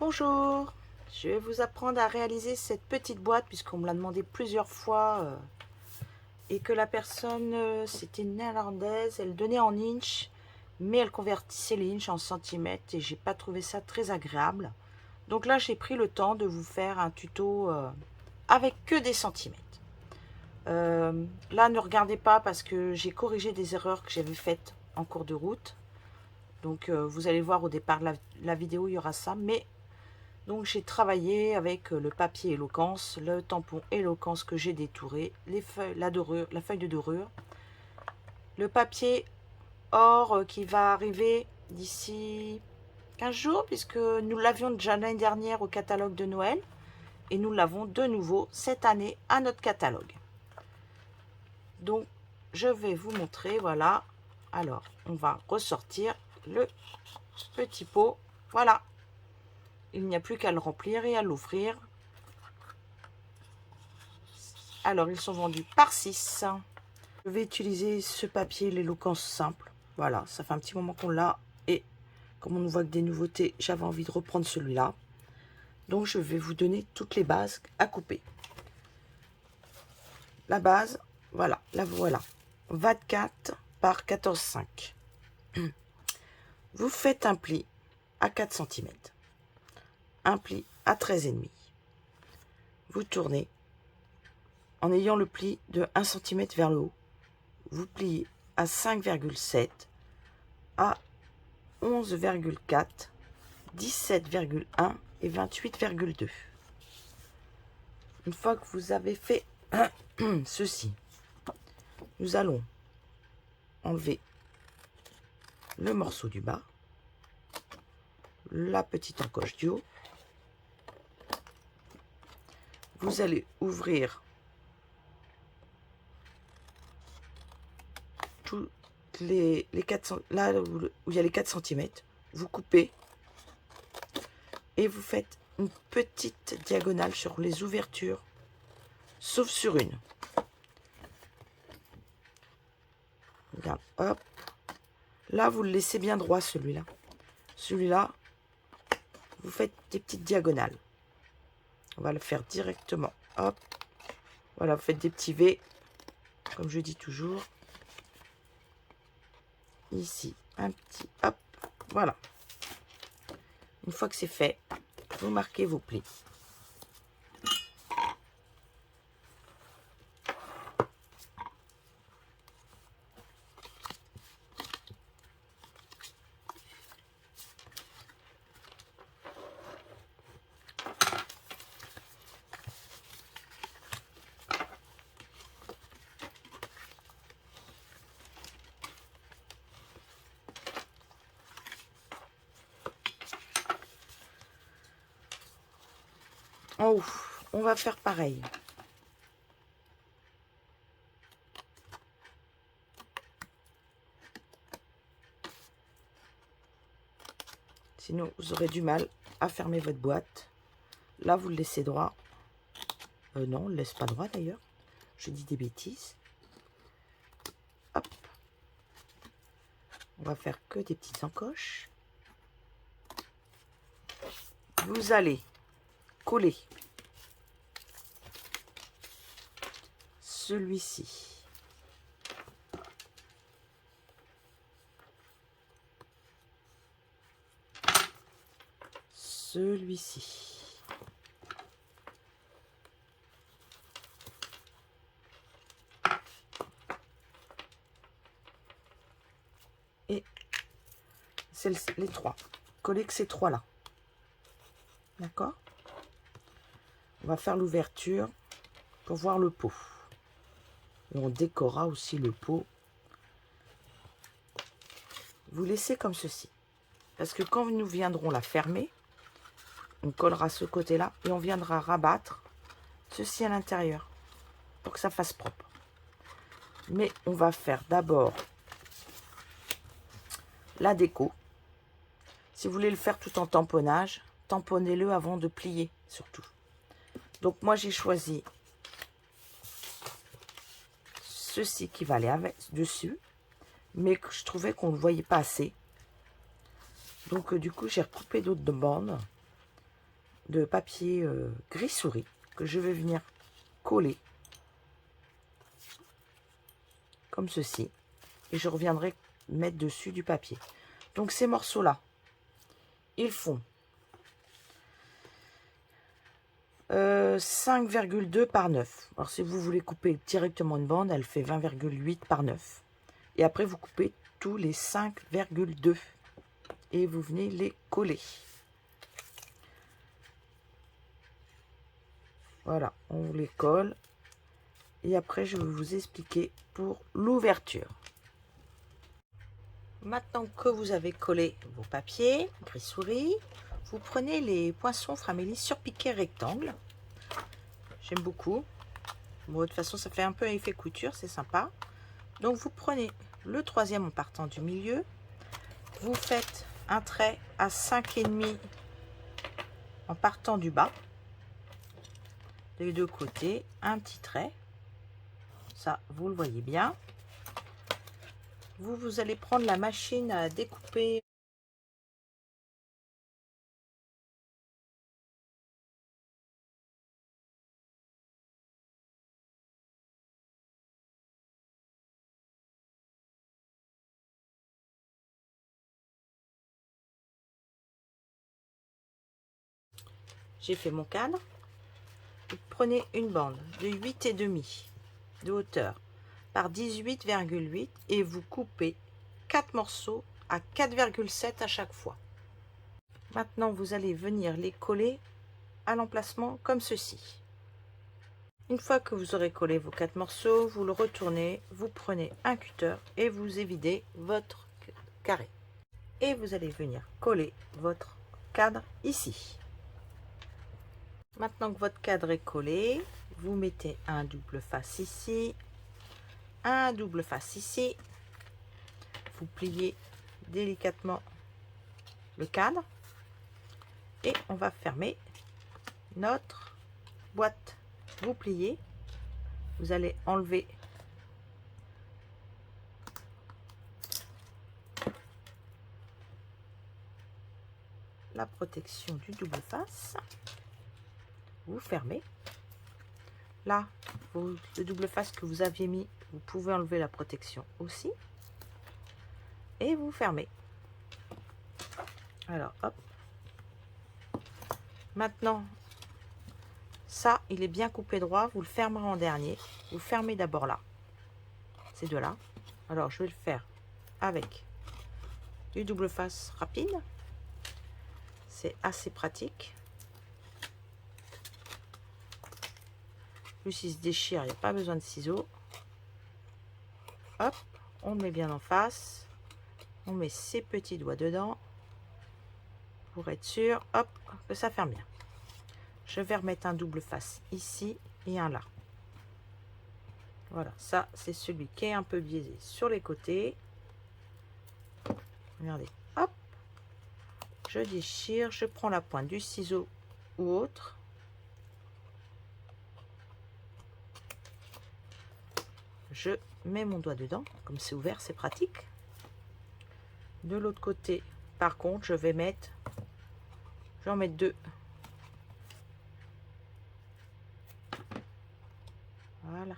Bonjour, je vais vous apprendre à réaliser cette petite boîte puisqu'on me l'a demandé plusieurs fois et que la personne, c'était une néerlandaise, elle donnait en inch mais elle convertissait les inch en centimètres et j'ai pas trouvé ça très agréable. Donc là j'ai pris le temps de vous faire un tuto avec que des centimètres. Là ne regardez pas parce que j'ai corrigé des erreurs que j'avais faites en cours de route. Donc vous allez voir au départ de la vidéo il y aura ça, mais donc j'ai travaillé avec le papier éloquence, le tampon éloquence que j'ai détouré, les feuilles, la feuille de dorure, le papier or qui va arriver d'ici 15 jours puisque nous l'avions déjà l'année dernière au catalogue de Noël et nous l'avons de nouveau cette année à notre catalogue. Donc je vais vous montrer, voilà. Alors on va ressortir le petit pot, voilà. Il n'y a plus qu'à le remplir et à l'ouvrir. Alors, ils sont vendus par 6. Je vais utiliser ce papier, l'éloquence simple. Voilà, ça fait un petit moment qu'on l'a. Et comme on ne voit que des nouveautés, j'avais envie de reprendre celui-là. Donc, je vais vous donner toutes les bases à couper. La base, voilà, la voilà. 24 par 14,5. Vous faites un pli à 4 cm. Un pli à 13,5. Vous tournez en ayant le pli de 1 cm vers le haut. Vous pliez à 5,7, à 11,4, 17,1 et 28,2. Une fois que vous avez fait ceci, nous allons enlever le morceau du bas, la petite encoche du haut. Vous allez ouvrir toutes les 4, là où il y a les 4 cm, vous coupez et vous faites une petite diagonale sur les ouvertures, sauf sur une. Regarde, hop. Là, vous le laissez bien droit, celui-là. Celui-là, vous faites des petites diagonales. On va le faire directement. Hop. Voilà, vous faites des petits V, comme je dis toujours. Ici, un petit, hop. Voilà. Une fois que c'est fait, vous marquez vos plis. En haut, on va faire pareil. Sinon, vous aurez du mal à fermer votre boîte. Là, vous le laissez droit. Non, on ne le laisse pas droit d'ailleurs. Je dis des bêtises. Hop. On va faire que des petites encoches. Vous allez coller celui-ci. Celui-ci. Et les trois. Coller que ces trois-là. D'accord? On va faire l'ouverture pour voir le pot. Et on décorera aussi le pot. Vous laissez comme ceci. Parce que quand nous viendrons la fermer, on collera ce côté-là et on viendra rabattre ceci à l'intérieur pour que ça fasse propre. Mais on va faire d'abord la déco. Si vous voulez le faire tout en tamponnage, tamponnez-le avant de plier surtout. Donc moi j'ai choisi ceci qui va aller avec, dessus, mais que je trouvais qu'on ne voyait pas assez. Donc du coup j'ai recoupé d'autres bandes de papier gris souris que je vais venir coller comme ceci. Et je reviendrai mettre dessus du papier. Donc ces morceaux-là, ils font 5,2 par 9. Alors si vous voulez couper directement une bande, elle fait 20,8 par 9. Et après vous coupez tous les 5,2 et vous venez les coller. Voilà, on les colle. Et après je vais vous expliquer pour l'ouverture. Maintenant que vous avez collé vos papiers gris souris, vous prenez les poinçons Framélis surpiqués rectangle. J'aime beaucoup. Bon, de toute façon, ça fait un peu effet couture, c'est sympa. Donc, vous prenez le troisième en partant du milieu. Vous faites un trait à 5,5 en partant du bas. Des deux côtés, un petit trait. Ça, vous le voyez bien. Vous allez prendre la machine à découper. J'ai fait mon cadre. Vous prenez une bande de 8,5 de hauteur par 18,8 et vous coupez 4 morceaux à 4,7 à chaque fois. Maintenant, vous allez venir les coller à l'emplacement comme ceci. Une fois que vous aurez collé vos 4 morceaux, vous le retournez, vous prenez un cutter et vous évidez votre carré. Et vous allez venir coller votre cadre ici. Maintenant que votre cadre est collé, vous mettez un double face ici, un double face ici. Vous pliez délicatement le cadre et on va fermer notre boîte. Vous pliez, vous allez enlever la protection du double face, vous fermez. Là, le double face que vous aviez mis, vous pouvez enlever la protection aussi et vous fermez. Alors hop, maintenant ça il est bien coupé droit, vous le fermerez en dernier. Vous fermez d'abord là, ces deux là. Alors je vais le faire avec du double face rapide, c'est assez pratique. Plus il se déchire, il n'y a pas besoin de ciseaux. Hop, on le met bien en face, on met ses petits doigts dedans pour être sûr, hop, que ça ferme bien. Je vais remettre un double face ici et un là. Voilà, ça c'est celui qui est un peu biaisé sur les côtés. Regardez, hop, je déchire, je prends la pointe du ciseau ou autre. Je mets mon doigt dedans, comme c'est ouvert, c'est pratique. De l'autre côté, par contre, je vais en mettre deux. Voilà.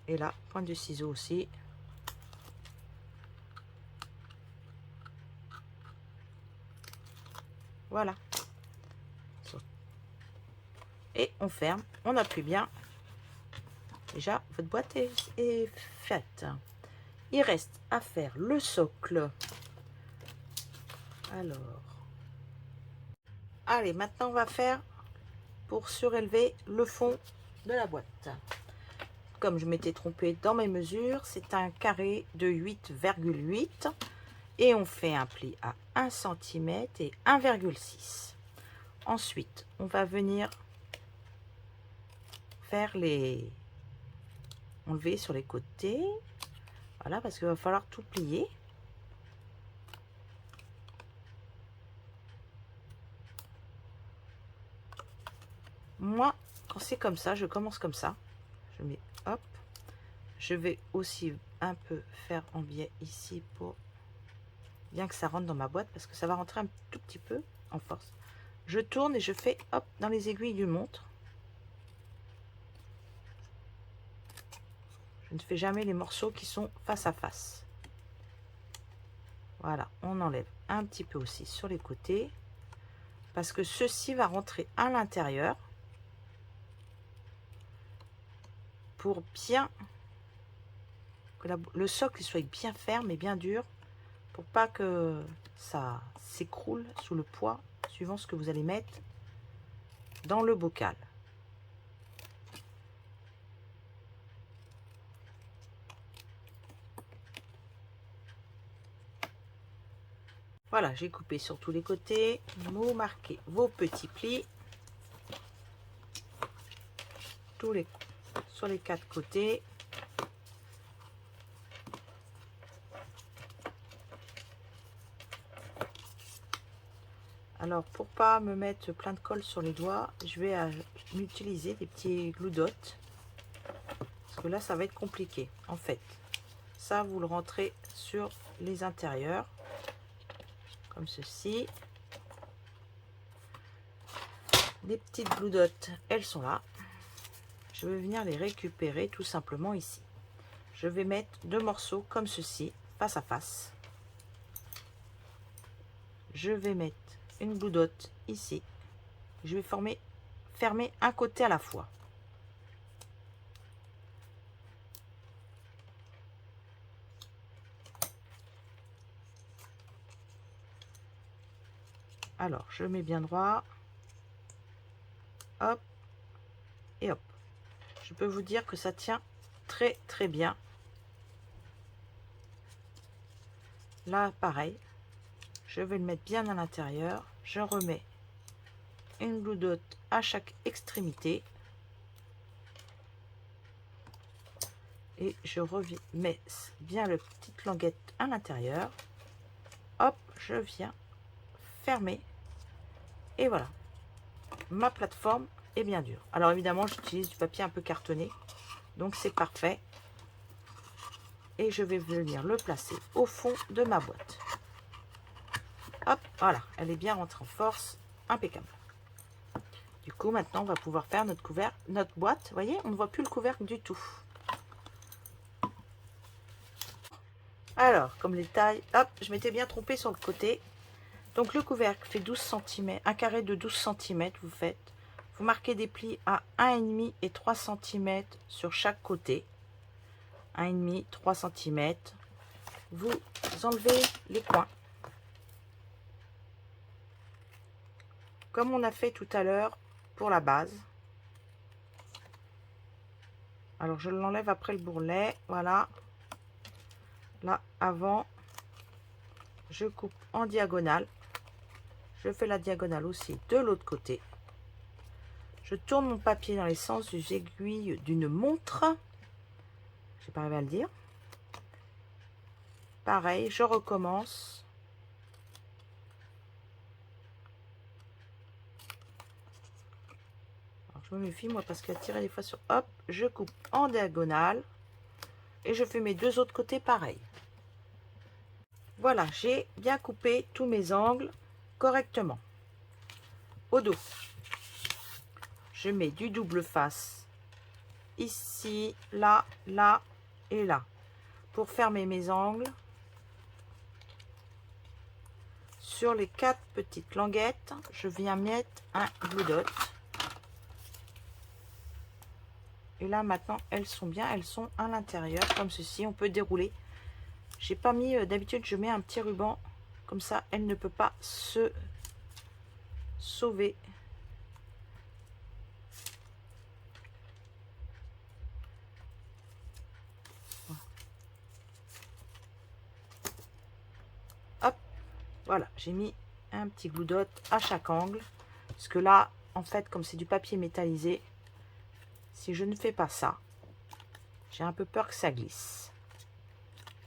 Et là, pointe du ciseau aussi. Voilà. Et on ferme, on appuie bien. Déjà, votre boîte est faite. Il reste à faire le socle. Alors, allez, maintenant on va faire pour surélever le fond de la boîte. Comme je m'étais trompée dans mes mesures, c'est un carré de 8,8 et on fait un pli à 1 cm et 1,6. Ensuite, on va venir faire les enlever sur les côtés. Voilà, parce qu'il va falloir tout plier. Moi, quand c'est comme ça, je commence comme ça. Je mets hop. Je vais aussi un peu faire en biais ici pour bien que ça rentre dans ma boîte parce que ça va rentrer un tout petit peu en force. je tourne et je fais hop dans les aiguilles d'une montre. Je ne fais jamais les morceaux qui sont face à face. Voilà, on enlève un petit peu aussi sur les côtés parce que ceci va rentrer à l'intérieur pour bien que le socle soit bien ferme et bien dur pour pas que ça s'écroule sous le poids suivant ce que vous allez mettre dans le bocal. Voilà, j'ai coupé sur tous les côtés. Vous marquez vos petits plis sur les 4 côtés. Alors, pour pas me mettre plein de colle sur les doigts, je vais utiliser des petits glue dots. Parce que là, ça va être compliqué. En fait, ça, vous le rentrez sur les intérieurs. Comme ceci. Les petites glue dots, elles sont là. Je vais venir les récupérer tout simplement ici. Je vais mettre 2 morceaux comme ceci, face à face. Je vais mettre une glue dot ici. Je vais fermer un côté à la fois. Alors, je mets bien droit. Hop. Et hop. Je peux vous dire que ça tient très très bien. Là, pareil. Je vais le mettre bien à l'intérieur. Je remets une glue dot à chaque extrémité. Et je remets bien le petite languette à l'intérieur. Hop, je viens fermer. Et voilà. Ma plateforme est bien dure. Alors évidemment, j'utilise du papier un peu cartonné. Donc c'est parfait. Et je vais venir le placer au fond de ma boîte. Hop, voilà. Elle est bien rentrée en force. Impeccable. Du coup, maintenant, on va pouvoir faire notre couvercle, notre boîte. Vous voyez, on ne voit plus le couvercle du tout. Alors, comme les tailles, hop, je m'étais bien trompée sur le côté. Donc, le couvercle fait 12 cm, un carré de 12 cm, vous faites. Vous marquez des plis à 1,5 et 3 cm sur chaque côté. 1,5, 3 cm. Vous enlevez les coins. Comme on a fait tout à l'heure pour la base. Alors, je l'enlève après le bourrelet. Voilà. Là, avant, je coupe en diagonale. Je fais la diagonale aussi de l'autre côté. Je tourne mon papier dans les sens des aiguilles d'une montre. Je n'ai pas arrivé à le dire. Pareil, je recommence. Alors, je me méfie, moi, parce qu'elle tire des fois sur... Hop, je coupe en diagonale. Et je fais mes 2 autres côtés pareil. Voilà, j'ai bien coupé tous mes angles correctement. Au dos, je mets du double face ici, là, là et là. Pour fermer mes angles sur les 4 petites languettes, je viens mettre un glue dot. Et là maintenant, elles sont bien, elles sont à l'intérieur comme ceci. On peut dérouler. J'ai pas mis, d'habitude je mets un petit ruban, comme ça elle ne peut pas se sauver. Hop, voilà, j'ai mis un petit glue dot à chaque angle, parce que là, en fait, comme c'est du papier métallisé, si je ne fais pas ça, j'ai un peu peur que ça glisse.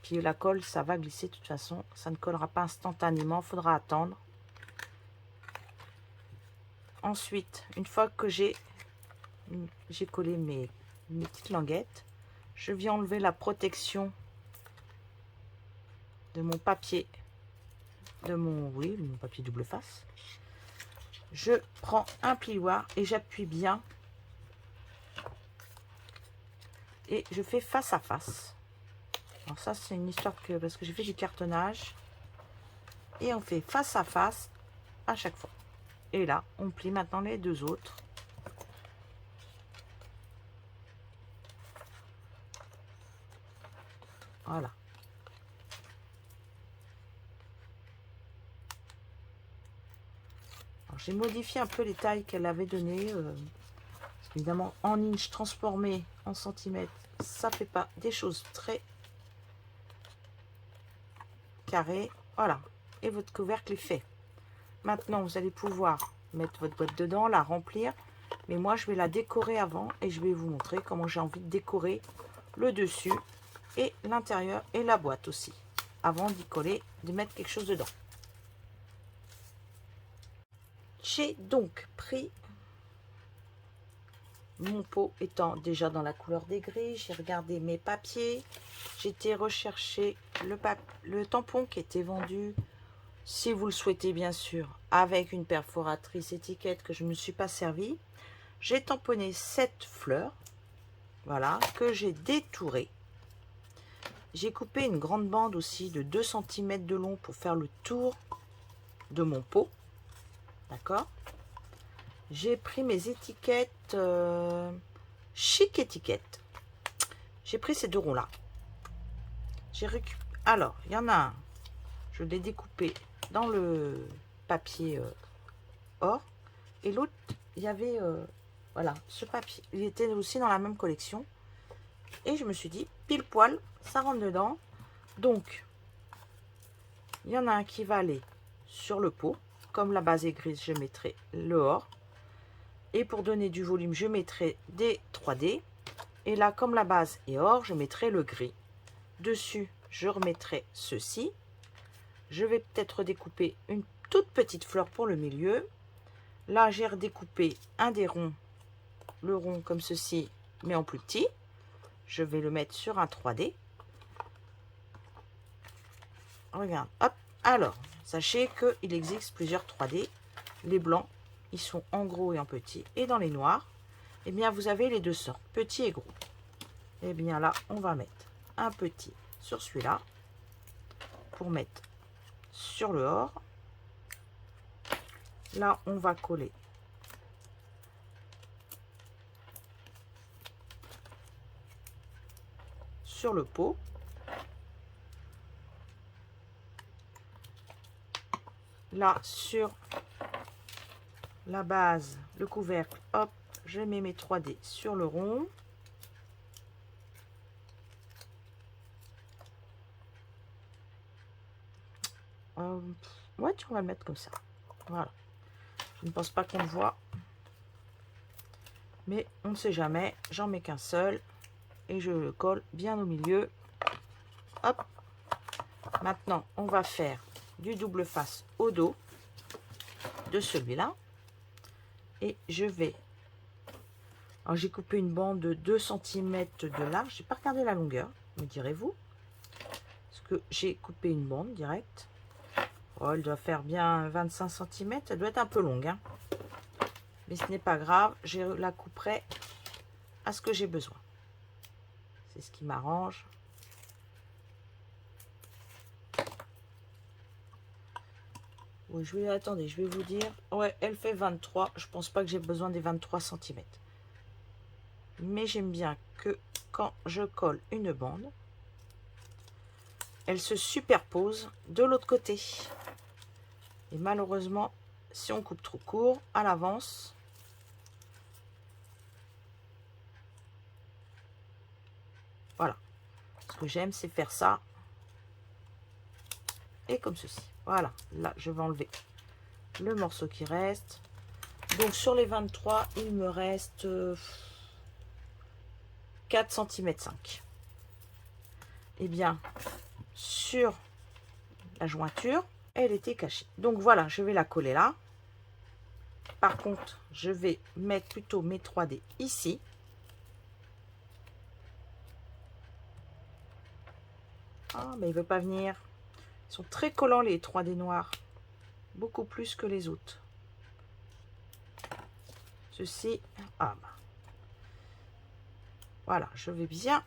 Puis la colle, ça va glisser de toute façon. Ça ne collera pas instantanément. Il faudra attendre. Ensuite, une fois que j'ai collé mes petites languettes, je viens enlever la protection de mon papier. Mon papier double face. je prends un plioir et j'appuie bien. Et je fais face à face. Alors ça, c'est une histoire que... Parce que j'ai fait du cartonnage. Et on fait face à face à chaque fois. Et là, on plie maintenant les deux autres. Voilà. J'ai modifié un peu les tailles qu'elle avait données. Évidemment, en inch transformé en centimètres, ça fait pas des choses très carrées. Voilà. Et votre couvercle est fait. Maintenant, vous allez pouvoir mettre votre boîte dedans, la remplir. Mais moi, je vais la décorer avant et je vais vous montrer comment j'ai envie de décorer le dessus et l'intérieur et la boîte aussi. Avant d'y coller, de mettre quelque chose dedans. J'ai donc pris mon pot étant déjà dans la couleur des gris. J'ai regardé mes papiers. J'ai été rechercher le tampon qui était vendu, si vous le souhaitez bien sûr, avec une perforatrice étiquette que je ne me suis pas servi. J'ai tamponné 7 fleurs, voilà, que j'ai détouré. J'ai coupé une grande bande aussi de 2 cm de long pour faire le tour de mon pot. D'accord. J'ai pris mes étiquettes, chic étiquette. J'ai pris ces deux ronds là. J'ai récupéré. Alors, il y en a un. Je l'ai découpé dans le papier or. Et l'autre, il y avait, voilà, ce papier. Il était aussi dans la même collection. Et je me suis dit, pile poil, ça rentre dedans. Donc, il y en a un qui va aller sur le pot. Comme la base est grise, je mettrai le or. Et pour donner du volume, je mettrai des 3D. Et là, comme la base est or, je mettrai le gris. Dessus, je remettrai ceci. Je vais peut-être découper une toute petite fleur pour le milieu. Là, j'ai redécoupé un des ronds. Le rond comme ceci, mais en plus petit. Je vais le mettre sur un 3D. Regarde, hop. Alors, sachez qu'il existe plusieurs 3D. Les blancs, ils sont en gros et en petit. Et dans les noirs, eh bien, vous avez les deux sortes, petit et gros. Eh bien là, on va mettre un petit sur celui-là pour mettre sur le or. Là, on va coller sur le pot. Là, sur la base, le couvercle, hop, je mets mes 3D sur le rond. Ouais, on va le mettre comme ça. Voilà. Je ne pense pas qu'on le voit. Mais on ne sait jamais. J'en mets qu'un seul. Et je le colle bien au milieu. Hop. Maintenant, on va faire du double face au dos de celui-là. Et je vais... Alors, j'ai coupé une bande de 2 cm de large. J'ai pas regardé la longueur, me direz-vous. Parce que j'ai coupé une bande directe. Oh, elle doit faire bien 25 cm. Elle doit être un peu longue. Hein. Mais ce n'est pas grave. Je la couperai à ce que j'ai besoin. C'est ce qui m'arrange. Oui, attendez, je vais vous dire. Ouais, elle fait 23. Je pense pas que j'ai besoin des 23 cm. Mais j'aime bien que quand je colle une bande, elle se superpose de l'autre côté. Et malheureusement, si on coupe trop court à l'avance, voilà. Ce que j'aime, c'est faire ça. Et comme ceci. Voilà. Là, je vais enlever le morceau qui reste. Donc, sur les 23, il me reste 4 cm 5. Eh bien, sur la jointure, elle était cachée. Donc, voilà, je vais la coller là. Par contre, je vais mettre plutôt mes 3D ici. Ah, mais il veut pas venir. Ils sont très collants les 3D noirs. Beaucoup plus que les autres. ceci. Ah, bah. Voilà, je vais bien.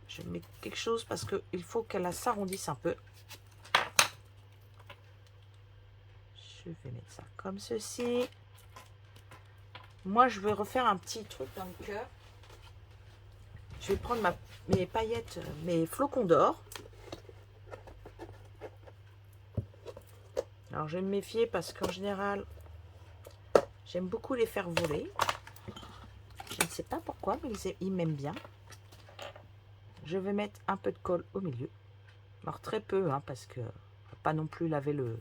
Je mets quelque chose parce qu'il faut qu'elle s'arrondisse un peu. Je vais mettre ça comme ceci. Moi, je vais refaire un petit truc dans le cœur. Je vais prendre mes paillettes, mes flocons d'or. Alors, je vais me méfier parce qu'en général, j'aime beaucoup les faire voler. Je ne sais pas pourquoi, mais ils m'aiment bien. Je vais mettre un peu de colle au milieu. Alors, très peu, hein, parce que pas non plus laver le...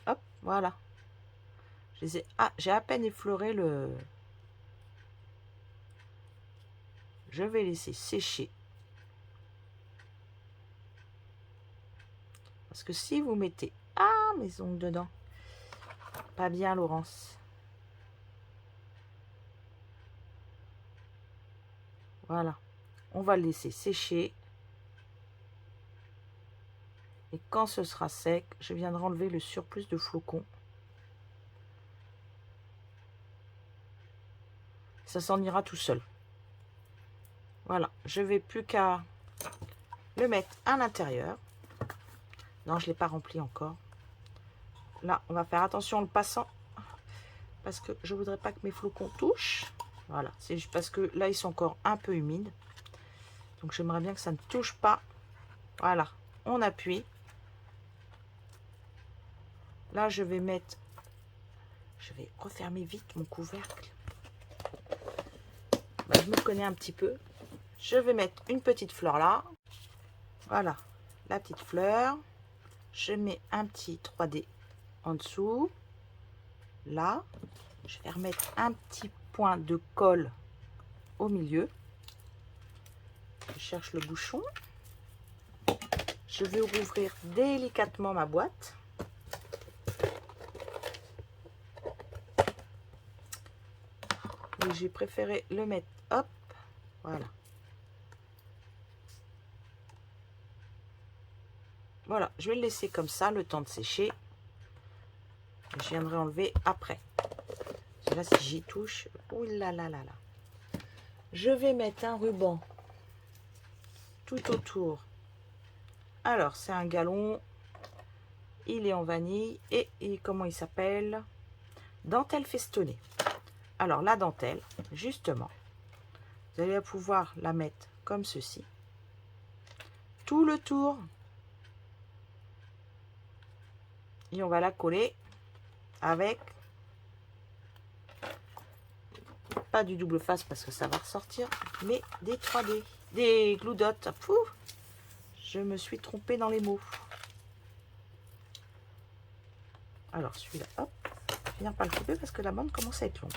Hop, voilà. J'ai à peine effleuré le... Je vais laisser sécher. Parce que si vous mettez... Ah, mes ongles dedans. Pas bien, Laurence. Voilà. On va le laisser sécher. Et quand ce sera sec, je viendrai enlever le surplus de flocons. Ça s'en ira tout seul. Voilà. Je vais plus qu'à le mettre à l'intérieur. Non, je ne l'ai pas rempli encore. Là, on va faire attention en le passant. Parce que je ne voudrais pas que mes flocons touchent. Voilà. C'est juste parce que là, ils sont encore un peu humides. Donc, j'aimerais bien que ça ne touche pas. Voilà. On appuie. Là, je vais mettre... Je vais refermer vite mon couvercle. Bah, je me connais un petit peu. Je vais mettre une petite fleur là. Voilà. La petite fleur. Je mets un petit 3D en dessous. Là. Je vais remettre un petit point de colle au milieu. Je cherche le bouchon. Je vais rouvrir délicatement ma boîte. Et j'ai préféré le mettre, hop, voilà. Voilà, je vais le laisser comme ça, le temps de sécher. Je viendrai enlever après. Là, si j'y touche, oulala. Je vais mettre un ruban tout autour. Alors, c'est un galon. Il est en vanille. Et comment il s'appelle? Dentelle festonnée. Alors, la dentelle, justement, vous allez pouvoir la mettre comme ceci. Tout le tour. Et on va la coller avec... Pas du double face parce que ça va ressortir, mais des 3D. Des glue dots. Pouf, je me suis trompée dans les mots. Alors, celui-là, hop. Je viens pas le couper parce que la bande commence à être longue.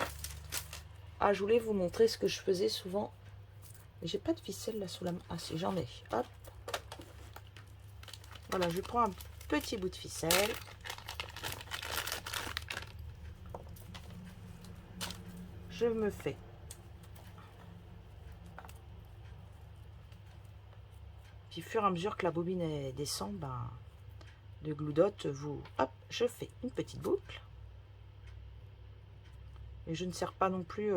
Ah, je voulais vous montrer ce que je faisais souvent. Mais j'ai pas de ficelle là sous la main. Ah si, j'en ai. Hop. Voilà, je prends un petit bout de ficelle. Je me fais puis, au fur et à mesure que la bobine elle descend, ben, de glue dot, hop, je fais une petite boucle. Et je ne serre pas non plus...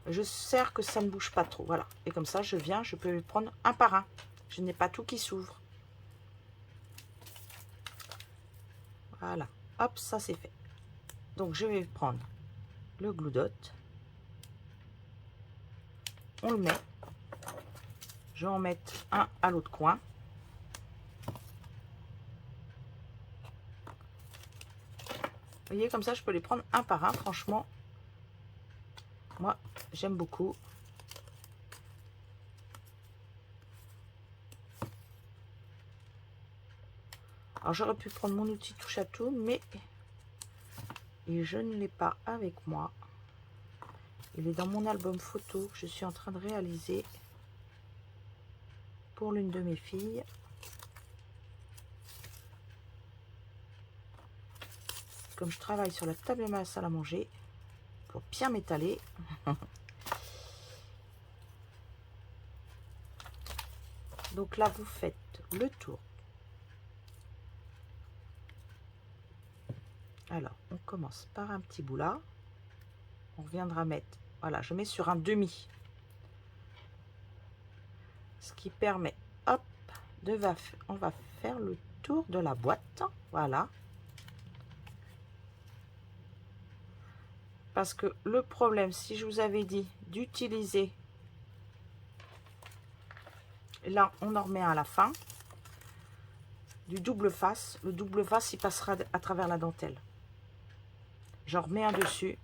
je serre que ça ne bouge pas trop. Voilà. Et comme ça, je peux prendre un par un. Je n'ai pas tout qui s'ouvre. Voilà. Hop, ça c'est fait. Donc, je vais prendre le glue dot. On le met. Je vais en mettre un à l'autre coin. Vous voyez, comme ça, je peux les prendre un par un. Franchement, moi, j'aime beaucoup. Alors, j'aurais pu prendre mon outil touche à tout, mais je ne l'ai pas avec moi. Il est dans mon album photo que je suis en train de réaliser pour l'une de mes filles. Comme je travaille sur la table de ma salle à manger, pour bien m'étaler. Donc là, vous faites le tour. Alors, on commence par un petit bout là. On reviendra mettre, voilà, je mets sur un demi. Ce qui permet, hop, on va faire le tour de la boîte. Voilà. Parce que le problème, si je vous avais dit d'utiliser, là, on en remet un à la fin, du double face. Le double face, il passera à travers la dentelle. J'en remets un dessus.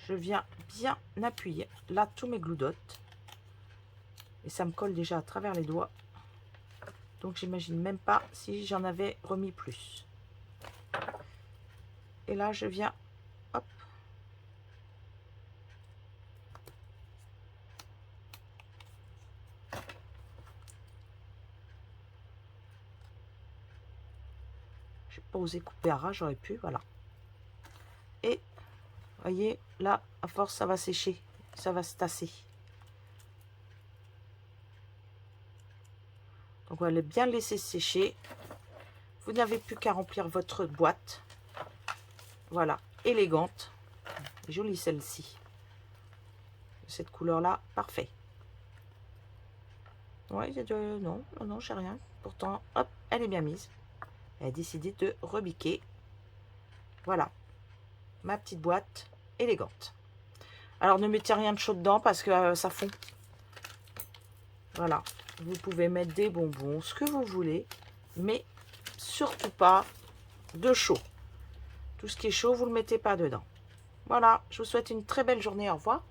Je viens bien appuyer. Là, tous mes gloudottes. Et ça me colle déjà à travers les doigts. Donc, j'imagine même pas si j'en avais remis plus. Et là, je viens, hop. J'ai pas osé couper à ras, j'aurais pu, voilà. Et, voyez, là, à force, ça va sécher. Ça va se tasser. Donc, on va bien le laisser sécher. Vous n'avez plus qu'à remplir votre boîte. Voilà, élégante. Jolie celle-ci. Cette couleur-là, parfait. Ouais, non, non, non, j'ai rien. Pourtant, hop, elle est bien mise. Elle a décidé de rebiquer. Voilà, ma petite boîte élégante. Alors, ne mettez rien de chaud dedans parce que ça fond. Voilà, vous pouvez mettre des bonbons, ce que vous voulez, mais surtout pas de chaud. Tout ce qui est chaud, vous ne le mettez pas dedans. Voilà, je vous souhaite une très belle journée. Au revoir.